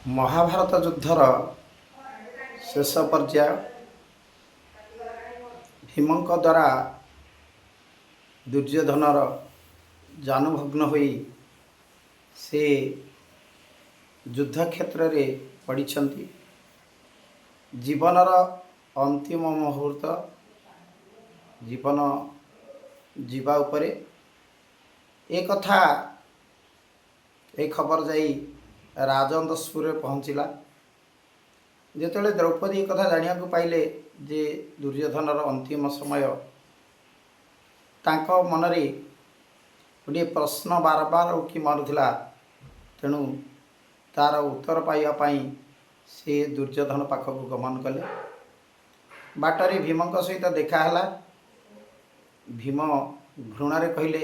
ମହାଭାରତ ଯୁଦ୍ଧର ଶେଷ ପର୍ଯ୍ୟାୟ ଭୀମଙ୍କ ଦ୍ୱାରା ଦୁର୍ଯ୍ୟୋଧନର ଜାନୁଭଗ୍ନ ହୋଇ ସେ ଯୁଦ୍ଧକ୍ଷେତ୍ରରେ ପଡ଼ିଛନ୍ତି। ଜୀବନର ଅନ୍ତିମ ମୁହୂର୍ତ୍ତ, ଜୀବନ ଯିବା ଉପରେ। ଏ ଖବର ଯାଇ ରାଜଅନ୍ତଃପୁରରେ ପହଞ୍ଚିଲା। ଯେତେବେଳେ ଦ୍ରୌପଦୀ ଏ କଥା ଜାଣିବାକୁ ପାଇଲେ ଯେ ଦୁର୍ଯ୍ୟୋଧନର ଅନ୍ତିମ ସମୟ, ତାଙ୍କ ମନରେ ଗୋଟିଏ ପ୍ରଶ୍ନ ବାରବାର ଉକି ମାରୁଥିଲା। ତେଣୁ ତାର ଉତ୍ତର ପାଇବା ପାଇଁ ସେ ଦୁର୍ଯ୍ୟୋଧନ ପାଖକୁ ଗମନ କଲେ। ବାଟରେ ଭୀମଙ୍କ ସହିତ ଦେଖା ହେଲା। ଭୀମ ଘୃଣାରେ କହିଲେ,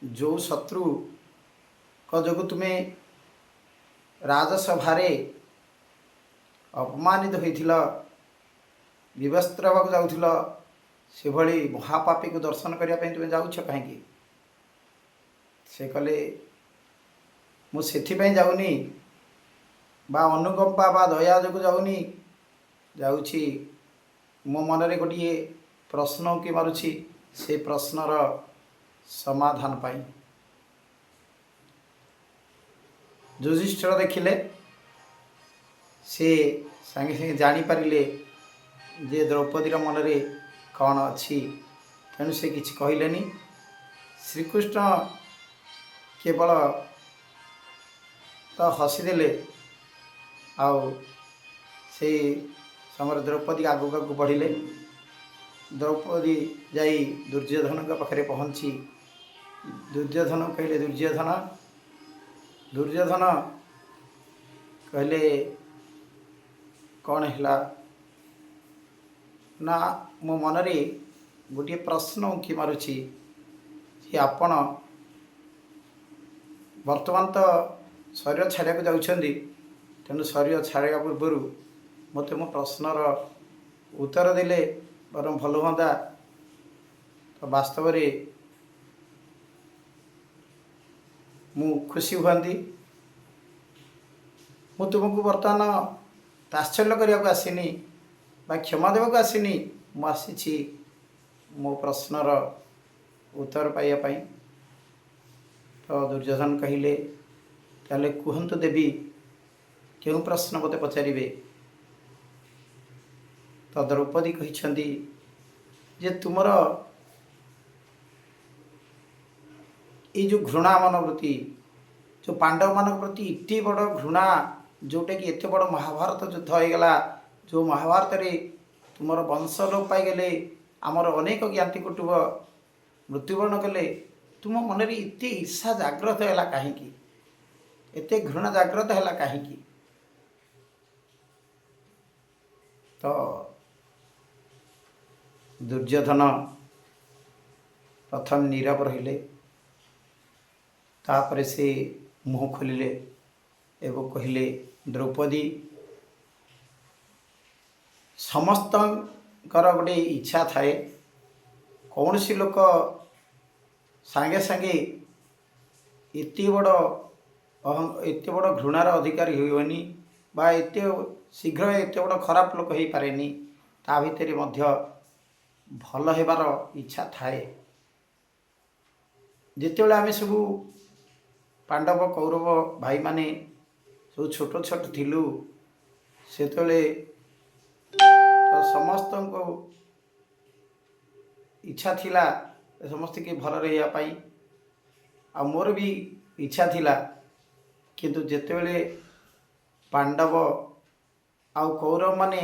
ଯେଉଁ ଶତ୍ରୁଙ୍କ ଯୋଗୁଁ ତୁମେ ରାଜସଭାରେ ଅପମାନିତ ହୋଇଥିଲ, ବିବସ୍ତ୍ର ହେବାକୁ ଯାଉଥିଲ, ସେଭଳି ମହାପାପୀକୁ ଦର୍ଶନ କରିବା ପାଇଁ ତୁମେ ଯାଉଛ କାହିଁକି? ସେ କହିଲେ, ମୁଁ ସେଥିପାଇଁ ଯାଉନି ବା ଅନୁକମ୍ପା ବା ଦୟା ଯୋଗୁଁ ଯାଉନି, ଯାଉଛି ମୋ ମନରେ ଗୋଟିଏ ପ୍ରଶ୍ନ ଉଙ୍କି ମାରୁଛି, ସେ ପ୍ରଶ୍ନର ସମାଧାନ ପାଇଁ। ଯୁଧିଷ୍ଠିର ଦେଖିଲେ, ସେ ସାଙ୍ଗେ ସାଙ୍ଗେ ଜାଣିପାରିଲେ ଯେ ଦ୍ରୌପଦୀର ମନରେ କ'ଣ ଅଛି। ତେଣୁ ସେ କିଛି କହିଲେନି। ଶ୍ରୀକୃଷ୍ଣ କେବଳ ତ ହସିଦେଲେ। ଆଉ ସେଇ ସମୟରେ ଦ୍ରୌପଦୀ ଆଗକୁ ବଢ଼ିଲେ। ଦ୍ରୌପଦୀ ଯାଇ ଦୁର୍ଯ୍ୟୋଧନଙ୍କ ପାଖରେ ପହଞ୍ଚି ଦୁର୍ଯ୍ୟୋଧନ କହିଲେ, ଦୁର୍ଯ୍ୟୋଧନ କହିଲେ, କ'ଣ ହେଲା ନା, ମୋ ମନରେ ଗୋଟିଏ ପ୍ରଶ୍ନ ଉଙ୍କି ମାରୁଛି ଯେ ଆପଣ ବର୍ତ୍ତମାନ ତ ଶରୀର ଛାଡ଼ିବାକୁ ଯାଉଛନ୍ତି। ତେଣୁ ଶରୀର ଛାଡ଼ିବା ପୂର୍ବରୁ ମୋତେ ମୋ ପ୍ରଶ୍ନର ଉତ୍ତର ଦେଲେ ବରଂ ଭଲ ହୁଅନ୍ତା। ତ ବାସ୍ତବରେ ମୁଁ ଖୁସି ହୁଅନ୍ତି। ମୁଁ ତୁମକୁ ବର୍ତ୍ତମାନ ତାତ୍ସଲ୍ୟ କରିବାକୁ ଆସିନି ବା କ୍ଷମା ଦେବାକୁ ଆସିନି। ମୁଁ ଆସିଛି ମୋ ପ୍ରଶ୍ନର ଉତ୍ତର ପାଇବା ପାଇଁ। ତ ଦୁର୍ଯ୍ୟୋଧନ କହିଲେ, ତାହେଲେ କୁହନ୍ତୁ ଦେବୀ, କେଉଁ ପ୍ରଶ୍ନ ମୋତେ ପଚାରିବେ? ତ ଦ୍ରୌପଦୀ କହିଛନ୍ତି ଯେ ତୁମର ଏଇ ଯେଉଁ ଘୃଣା ମନୋବୃତ୍ତି, ଯେଉଁ ପାଣ୍ଡବମାନଙ୍କ ପ୍ରତି ଏତେ ବଡ଼ ଘୃଣା, ଯେଉଁଟାକି ଏତେ ବଡ଼ ମହାଭାରତ ଯୁଦ୍ଧ ହୋଇଗଲା, ଯେଉଁ ମହାଭାରତରେ ତୁମର ବଂଶ ଲୋପ ପାଇଗଲେ, ଆମର ଅନେକ ଜ୍ଞାତି କୁଟୁମ୍ବ ମୃତ୍ୟୁବରଣ କଲେ, ତୁମ ମନରେ ଏତେ ଈର୍ଷା ଜାଗ୍ରତ ହେଲା କାହିଁକି? ଏତେ ଘୃଣା ଜାଗ୍ରତ ହେଲା କାହିଁକି? ତ ଦୁର୍ଯ୍ୟୋଧନ ପ୍ରଥମେ ନୀରବ ରହିଲେ। ତାପରେ ସେ ମୁହଁ ଖୋଲିଲେ ଏବଂ କହିଲେ, ଦ୍ରୌପଦୀ, ସମସ୍ତଙ୍କର ଗୋଟେ ଇଚ୍ଛା ଥାଏ। କୌଣସି ଲୋକ ସାଙ୍ଗେ ସାଙ୍ଗେ ଏତେ ବଡ଼ ଘୃଣାର ଅଧିକାରୀ ହୋଇବନି ବା ଏତେ ଶୀଘ୍ର ଏତେ ବଡ଼ ଖରାପ ଲୋକ ହୋଇପାରେନି। ତା ଭିତରେ ମଧ୍ୟ ଭଲ ହେବାର ଇଚ୍ଛା ଥାଏ। ଯେତେବେଳେ ଆମେ ସବୁ ପାଣ୍ଡବ କୌରବ ଭାଇମାନେ ସବୁ ଛୋଟ ଛୋଟ ଥିଲୁ, ସେତେବେଳେ ତ ସମସ୍ତଙ୍କୁ ଇଚ୍ଛା ଥିଲା ସମସ୍ତେ କି ଭଲ ରହିବା ପାଇଁ। ଆଉ ମୋର ବି ଇଚ୍ଛା ଥିଲା। କିନ୍ତୁ ଯେତେବେଳେ ପାଣ୍ଡବ ଆଉ କୌରବମାନେ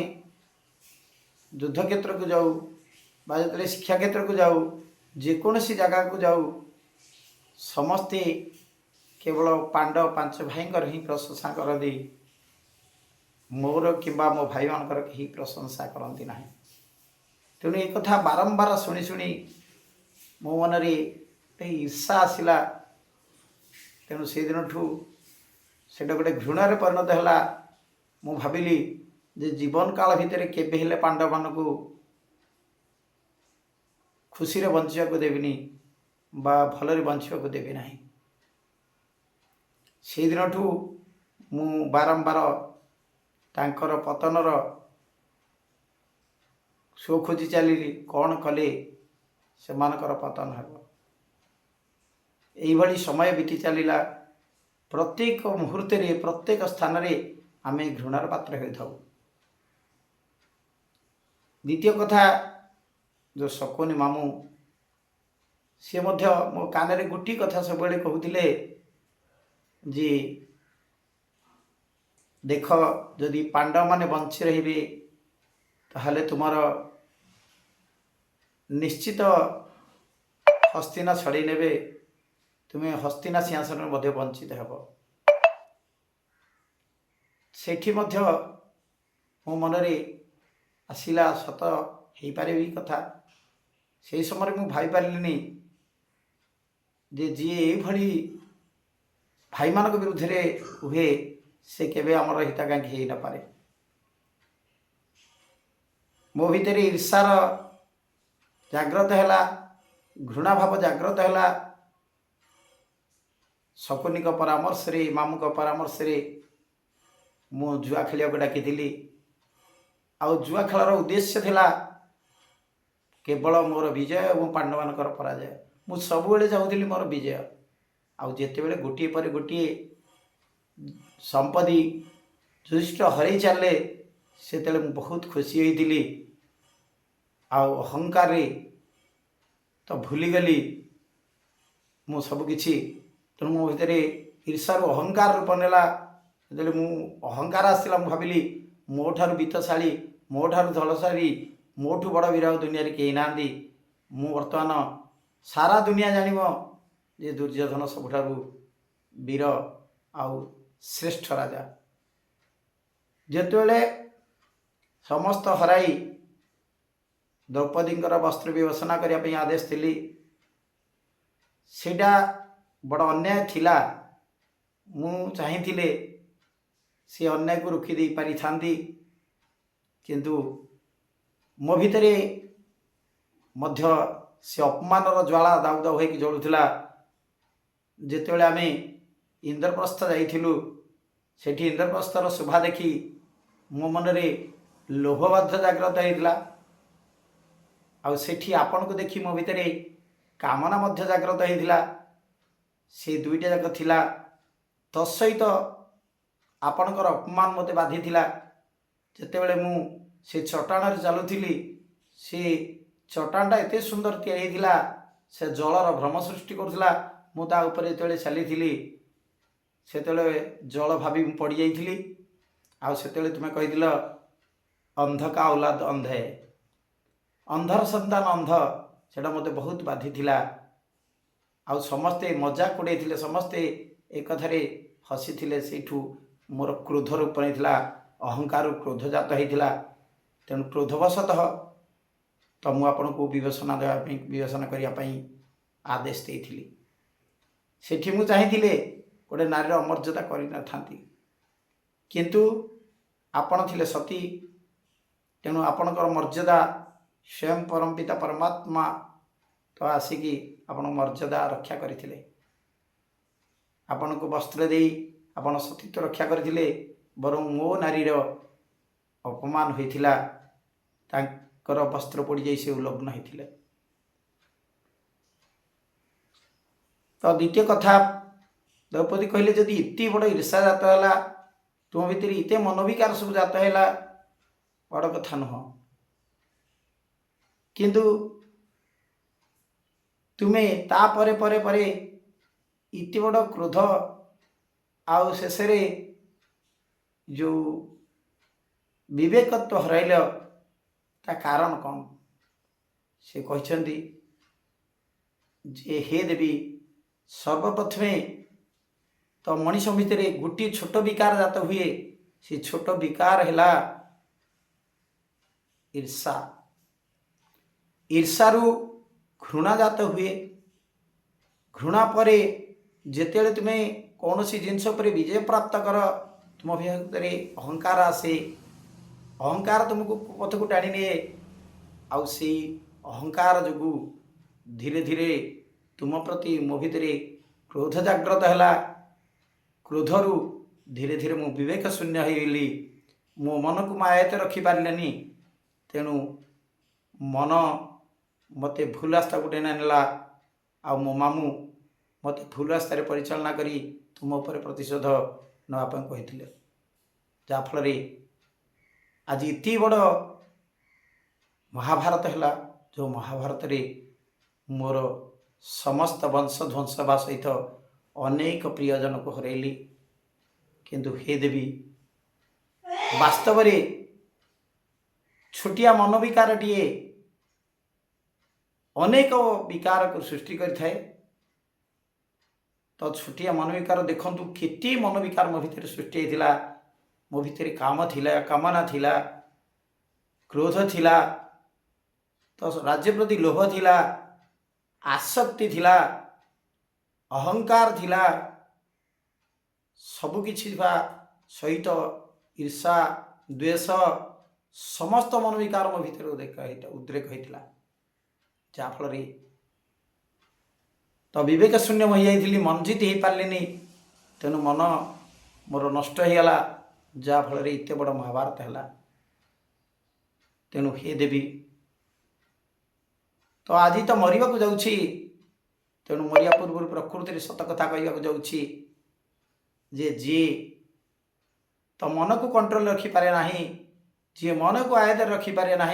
ଯୁଦ୍ଧକ୍ଷେତ୍ରକୁ ଯାଉ ବା ଯେତେବେଳେ ଶିକ୍ଷାକ୍ଷେତ୍ରକୁ ଯାଉ, ଯେକୌଣସି ଜାଗାକୁ ଯାଉ, ସମସ୍ତେ କେବଳ ପାଣ୍ଡବ ପାଞ୍ଚ ଭାଇଙ୍କର ହିଁ ପ୍ରଶଂସା କରନ୍ତି। ମୋର କିମ୍ବା ମୋ ଭାଇମାନଙ୍କର କେହି ପ୍ରଶଂସା କରନ୍ତି ନାହିଁ। ତେଣୁ ଏ କଥା ବାରମ୍ବାର ଶୁଣି ଶୁଣି ମୋ ମନରେ ଈର୍ଷା ଆସିଲା। ତେଣୁ ସେଦିନଠୁ ସେଇଟା ଗୋଟେ ଘୃଣାରେ ପରିଣତ ହେଲା। ମୁଁ ଭାବିଲି ଯେ ଜୀବନ କାଳ ଭିତରେ କେବେ ହେଲେ ପାଣ୍ଡବମାନଙ୍କୁ ଖୁସିରେ ବଞ୍ଚିବାକୁ ଦେବିନି ବା ଭଲରେ ବଞ୍ଚିବାକୁ ଦେବି ନାହିଁ। ସେଇଦିନଠୁ ମୁଁ ବାରମ୍ବାର ତାଙ୍କର ପତନର ସୋ ଖୋଜି ଚାଲିଲି, କ'ଣ କଲେ ସେମାନଙ୍କର ପତନ ହେବ। ଏଇଭଳି ସମୟ ବିତି ଚାଲିଲା। ପ୍ରତ୍ୟେକ ମୁହୂର୍ତ୍ତରେ ପ୍ରତ୍ୟେକ ସ୍ଥାନରେ ଆମେ ଘୃଣାର ପାତ୍ର ହୋଇଥାଉ। ଦ୍ୱିତୀୟ କଥା, ଯେଉଁ ଶକୁନି ମାମୁଁ ସିଏ ମଧ୍ୟ ମୋ କାନରେ ଗୋଟିଏ କଥା ସବୁବେଳେ କହୁଥିଲେ ଯେ ଦେଖ, ଯଦି ପାଣ୍ଡବମାନେ ବଞ୍ଚି ରହିବେ ତାହେଲେ ତୁମର ନିଶ୍ଚିତ ହସ୍ତିନା ଛଡ଼େଇ ନେବେ, ତୁମେ ହସ୍ତିନା ସିଂହାସନରେ ମଧ୍ୟ ବଞ୍ଚିତ ହେବ। ସେଠି ମଧ୍ୟ ମୋ ମନରେ ଆସିଲା, ସତ ହେଇପାରେ ବି କଥା। ସେହି ସମୟରେ ମୁଁ ଭାବିପାରିଲିନି ଯେ ଯିଏ ଏଇଭଳି ଭାଇମାନଙ୍କ ବିରୁଦ୍ଧରେ କୁହେ ସେ କେବେ ଆମର ହିତାକାଂକ୍ଷୀ ହେଇନପାରେ। ମୋ ଭିତରେ ଈର୍ଷାର ଜାଗ୍ରତ ହେଲା, ଘୃଣା ଭାବ ଜାଗ୍ରତ ହେଲା। ଶକୁନିଙ୍କ ପରାମର୍ଶରେ, ମାମୁଙ୍କ ପରାମର୍ଶରେ ମୁଁ ଜୁଆ ଖେଳିବାକୁ ଡାକିଥିଲି। ଆଉ ଜୁଆ ଖେଳର ଉଦ୍ଦେଶ୍ୟ ଥିଲା କେବଳ ମୋର ବିଜୟ ଏବଂ ପାଣ୍ଡବମାନଙ୍କର ପରାଜୟ। ମୁଁ ସବୁବେଳେ ଚାହୁଁଥିଲି ମୋର ବିଜୟ। ଆଉ ଯେତେବେଳେ ଗୋଟିଏ ପରେ ଗୋଟିଏ ସମ୍ପତ୍ତି ଯୁଧିଷ୍ଠିର ହରେଇ ଚାଲିଲେ ସେତେବେଳେ ମୁଁ ବହୁତ ଖୁସି ହୋଇଥିଲି। ଆଉ ଅହଙ୍କାରରେ ତ ଭୁଲିଗଲି ମୁଁ ସବୁକିଛି। ତେଣୁ ମୋ ଭିତରେ ଈର୍ଷାରୁ ଅହଙ୍କାର ରୂପ ନେଲା। ଯେତେବେଳେ ମୁଁ ଅହଙ୍କାର ଆସିଲା, ମୁଁ ଭାବିଲି ମୋ ଠାରୁ ବିତ୍ତଶାଳୀ, ମୋ ଠାରୁ ଧଳଶାଳୀ, ମୋଠୁ ବଡ଼ ବୀର ଆଉ ଦୁନିଆରେ କେହି ନାହାନ୍ତି। ମୁଁ ବର୍ତ୍ତମାନ ସାରା ଦୁନିଆ ଜାଣିବ ଯେ ଦୁର୍ଯ୍ୟୋଧନ ସବୁଠାରୁ ବୀର ଆଉ ଶ୍ରେଷ୍ଠ ରାଜା। ଯେତେବେଳେ ସମସ୍ତ ହରାଇ ଦ୍ରୌପଦୀଙ୍କର ବସ୍ତ୍ର ବିବେଚନା କରିବା ପାଇଁ ଆଦେଶ ଥିଲି, ସେଇଟା ବଡ଼ ଅନ୍ୟାୟ ଥିଲା। ମୁଁ ଚାହିଁଥିଲେ ସେ ଅନ୍ୟାୟକୁ ରୋକି ଦେଇ ପାରିଥାନ୍ତି, କିନ୍ତୁ ମୋ ଭିତରେ ମଧ୍ୟ ସେ ଅପମାନର ଜ୍ୱାଳା ଦାଉ ଦାଉ ହୋଇକି ଜଳୁଥିଲା। ଯେତେବେଳେ ଆମେ ଇନ୍ଦ୍ରପ୍ରସ୍ଥ ଯାଇଥିଲୁ, ସେଠି ଇନ୍ଦ୍ରପ୍ରସ୍ଥର ଶୋଭା ଦେଖି ମୋ ମନରେ ଲୋଭ ମଧ୍ୟ ଜାଗ୍ରତ ହେଇଥିଲା। ଆଉ ସେଠି ଆପଣଙ୍କୁ ଦେଖି ମୋ ଭିତରେ କାମନା ମଧ୍ୟ ଜାଗ୍ରତ ହେଇଥିଲା। ସେ ଦୁଇଟା ଯାକ ଥିଲା। ତତ୍ସହିତ ଆପଣଙ୍କର ଅପମାନ ମୋତେ ବାଧିଥିଲା। ଯେତେବେଳେ ମୁଁ ସେ ଚଟାଣରେ ଚାଲୁଥିଲି, ସେ ଚଟାଣଟା ଏତେ ସୁନ୍ଦର ତିଆରି ହେଇଥିଲା, ସେ ଜଳର ଭ୍ରମ ସୃଷ୍ଟି କରୁଥିଲା। ମୁଁ ତା ଉପରେ ଯେତେବେଳେ ଚାଲିଥିଲି ସେତେବେଳେ ଜଳ ଭାବି ମୁଁ ପଡ଼ିଯାଇଥିଲି। ଆଉ ସେତେବେଳେ ତୁମେ କହିଥିଲ ଅନ୍ଧ କା ଔଲାଦ ଅନ୍ଧ ହେ, ଅନ୍ଧର ସନ୍ତାନ ଅନ୍ଧ। ସେଇଟା ମୋତେ ବହୁତ ବାଧିଥିଲା। ଆଉ ସମସ୍ତେ ମଜାକ ଉଡ଼େଇଥିଲେ, ସମସ୍ତେ ଏ କଥାରେ ହସିଥିଲେ। ସେଇଠୁ ମୋର କ୍ରୋଧ ରୂପ ନେଇଥିଲା, ଅହଙ୍କାରରୁ କ୍ରୋଧ ଜାତ ହେଇଥିଲା। ତେଣୁ କ୍ରୋଧବଶତଃ ତ ମୁଁ ଆପଣଙ୍କୁ ବିବେଚନା କରିବା ପାଇଁ ଆଦେଶ ଦେଇଥିଲି। ସେଠି ମୁଁ ଚାହିଁଥିଲେ ଗୋଟେ ନାରୀର ଅମର୍ଯ୍ୟାଦା କରିନଥାନ୍ତି, କିନ୍ତୁ ଆପଣ ଥିଲେ ସତୀ। ତେଣୁ ଆପଣଙ୍କର ମର୍ଯ୍ୟାଦା ସ୍ୱୟଂ ପରମପିତା ପରମାତ୍ମା ତ ଆସିକି ଆପଣ ମର୍ଯ୍ୟାଦା ରକ୍ଷା କରିଥିଲେ। ଆପଣଙ୍କୁ ବସ୍ତ୍ର ଦେଇ ଆପଣ ସତୀତ୍ୱ ରକ୍ଷା କରିଥିଲେ। ବରଂ ମୋ ନାରୀର ଅପମାନ ହୋଇଥିଲା, ତାଙ୍କର ବସ୍ତ୍ର ପୋଡ଼ିଯାଇ ସେ ଉଲଗ୍ନ ହୋଇଥିଲେ। ତ ଦ୍ୱିତୀୟ କଥା, ଦ୍ରୌପଦୀ କହିଲେ ଯଦି ଏତେ ବଡ଼ ଈର୍ଷା ଜାତ ହେଲା, ତୁମ ଭିତରେ ଏତେ ମନୋବିକାର ସବୁ ଜାତ ହେଲା, ବଡ଼ କଥା ନୁହଁ। କିନ୍ତୁ ତୁମେ ତାପରେ ପରେ ପରେ ଏତେ ବଡ଼ କ୍ରୋଧ ଆଉ ଶେଷରେ ଯେଉଁ ବିବେକତ୍ୱ ହରାଇଲ, ତା କାରଣ କ'ଣ? ସେ କହିଛନ୍ତି ଯେ ହେ ଦେବୀ, ସର୍ବପ୍ରଥମେ ତ ମଣିଷ ଭିତରେ ଗୋଟିଏ ଛୋଟ ବିକାର ଜାତ ହୁଏ। ସେ ଛୋଟ ବିକାର ହେଲା ଈର୍ଷା। ଈର୍ଷାରୁ ଘୃଣା ଜାତ ହୁଏ। ଘୃଣା ପରେ ଯେତେବେଳେ ତୁମେ କୌଣସି ଜିନିଷ ଉପରେ ବିଜୟ ପ୍ରାପ୍ତ କର, ତୁମ ଭିତରେ ଅହଙ୍କାର ଆସେ। ଅହଙ୍କାର ତୁମକୁ ପଥକୁ ଟାଣି ନିଏ। ଆଉ ସେଇ ଅହଙ୍କାର ଯୋଗୁଁ ଧୀରେ ଧୀରେ ତୁମ ପ୍ରତି ମୋ ଭିତରେ କ୍ରୋଧ ଜାଗ୍ରତ ହେଲା। କ୍ରୋଧରୁ धीरे धीरे मु विवेक शून्य होगली मो मन को आयत्ते रखिपारे तेणु मन मते भूल रास्ता गोटे नाला आ मो मामू मते भूल रास्तार परिचालना करी तुम उपर प्रतिशोध नापी कही जाफल आज इति बड़ महाभारत है जो महाभारत रे मोर समस्त वंश ध्वंस बा सहित अनेक प्रियजन को हरैली किंतु हे देवी वास्तव रे छोटिया मनोविकार टीए अनेक विकार को सृष्टि करिथाए। तो छोटिया मनोविकार देखंतु केते मनोविकार मो भितर सृष्टि होइथिला। मो भितर काम थिला, कामना थिला, क्रोध थिला, तो राज्य प्रति लोभ थिला, आसक्ति थिला, अहंकार थिला, सबु किछि सहित ईर्षा द्वेष समस्त मनोविकार मो भितर उद्रेक होइथिला। जाफल तो विवेक शून्य हो जाइली मन जीत हो पारे तेणु मन मोर नष्ट होगला जाफल एत बड़ महाभारत है। तेणु हे देवी तो आज तो मरवा को जाऊँगी तेणु मरिया पूर्व प्रकृति सत कथा कहवाक जाऊँगी जे जी तो मन को कंट्रोल रखिपारे ना जी मन को आयत्ते रखिपारे ना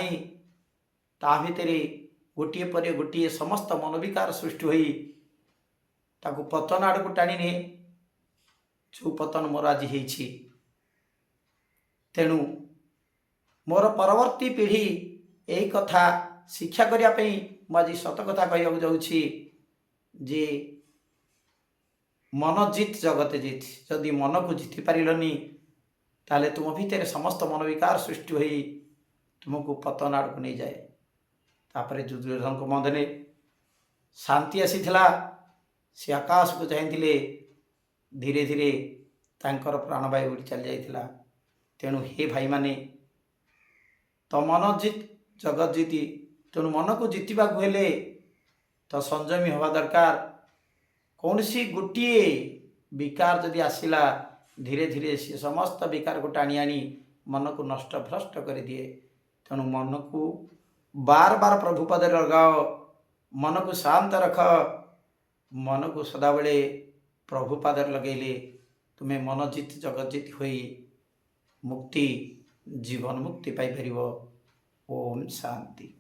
ता भितर गोटे पर गोटे समस्त मनोविकार सृष्टि होई ताकू पतन आड़ को टाणी निए जो पतन मोर आज होइछि। तेणु मोर परवर्ती पीढ़ी यही कथा शिक्षा करने मुझे सत कथा कहवाक जाऊँगी जे मन जीत जगत जीत जदि मन को जीति पारिलनी ताले तुम भितर समस्त मनोविकार सृष्टि होई तुमको पतन आड़ को नहीं जाए। तापरे दुर्योधन को मदने शांति आसीथिला से आकाश को चाहते धीरे धीरे तांकर प्राणवायु उड़ी चली जाइथिला। तेणु हे भाई माने तो मन जीत जगत जीति तेणु मन को जीतवा हेले तो संयमी हवा दरकार। कौन सी गोटे विकार जदि आसिला धीरे धीरे सी समस्त विकार को टाणी आनी मन को नष्ट भ्रष्ट कर दिए। तेणु मन को बार बार प्रभु पद लगाओ, मन को शांत रख, मन को सदाबले प्रभु पादर लगेले तुम्हें मन जीत जगत जीत हुई मुक्ति जीवन मुक्ति पाई परिबो। ओम शांति।